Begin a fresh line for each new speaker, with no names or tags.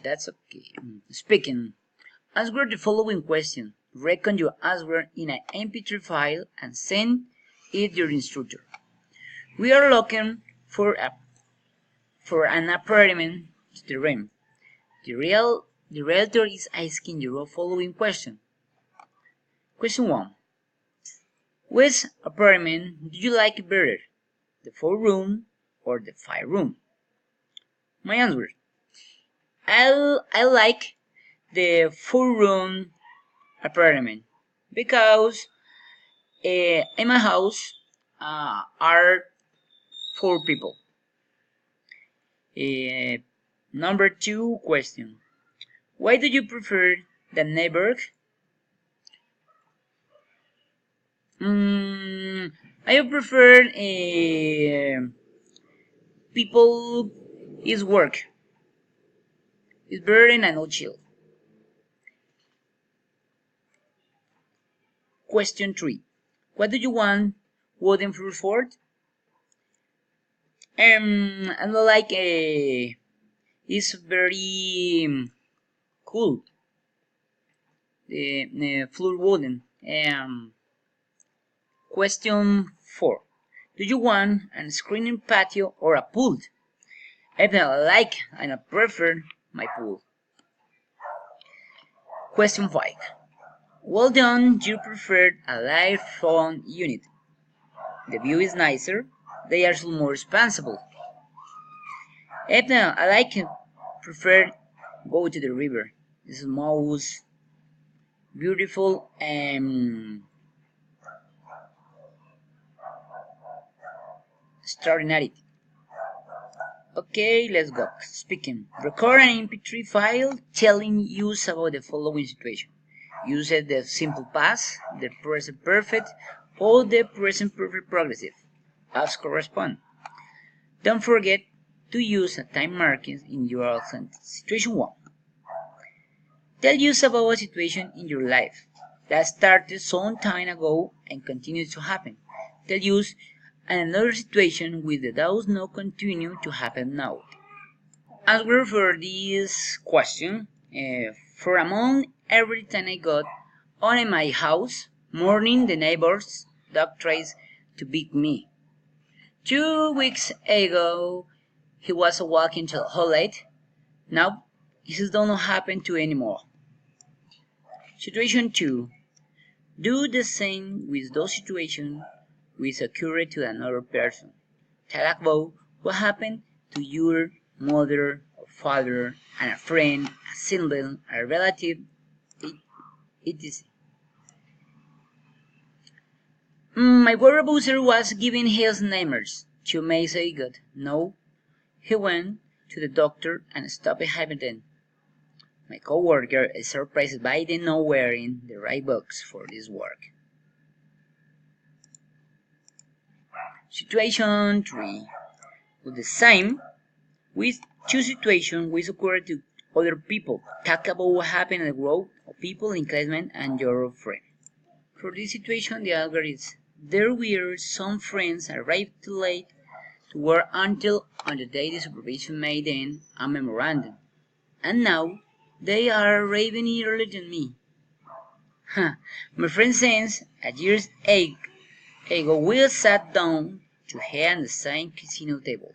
That's okay. Speaking. Answer the following question. Record your answer in an MP3 file and send it to your instructor. We are looking for an apartment to the rent. The realtor is asking you the following question. Question 1. Which apartment do you like better? The 4-room or the 5-room? My answer. I like the 4-room apartment because in my house are 4 people. Number 2 question. Why do you prefer the neighborhood? I prefer people is work. It's better and I know chill. Question 3. What do you want wooden floor for? I like it's very cool. The floor wooden. Question 4. Do you want a screening patio or a pool? I like and I prefer my pool. Question 5. Well done, you preferred a live phone unit. The view is nicer, they are more responsible. I like it, prefer go to the river. It's most beautiful and extraordinary. Okay, let's go. Speaking. Record an MP3 file telling you about the following situation. Use the simple past, the present perfect, or the present perfect progressive, as correspond. Don't forget to use a time marking in your sentence. Situation 1. Tell us about a situation in your life that started some time ago and continues to happen. Tell us another situation which does not continue to happen now. Answer for this question. For a month, every time I got on in my house, morning the neighbor's dog tries to beat me. 2 weeks ago, he was walking till whole late. Now, this don't happen to anymore. Situation 2. Do the same with those situations which occurred to another person. Tell about what happened to your mother or father, and a friend, a sibling, a relative, etc. My brother was giving his neighbors 2 months ago. No, he went to the doctor and stopped having. My coworker is surprised by the not wearing the right box for this work. Situation 3. With the same, with 2 situations which occur to other people. Talk about what happened at the group of people in classmate and your friend. For this situation, the algorithm is there were some friends arrived too late to work until on the day the supervision made them a memorandum. And now they are arriving earlier than me. My friend says a year's ago we sat down to head on the same casino table.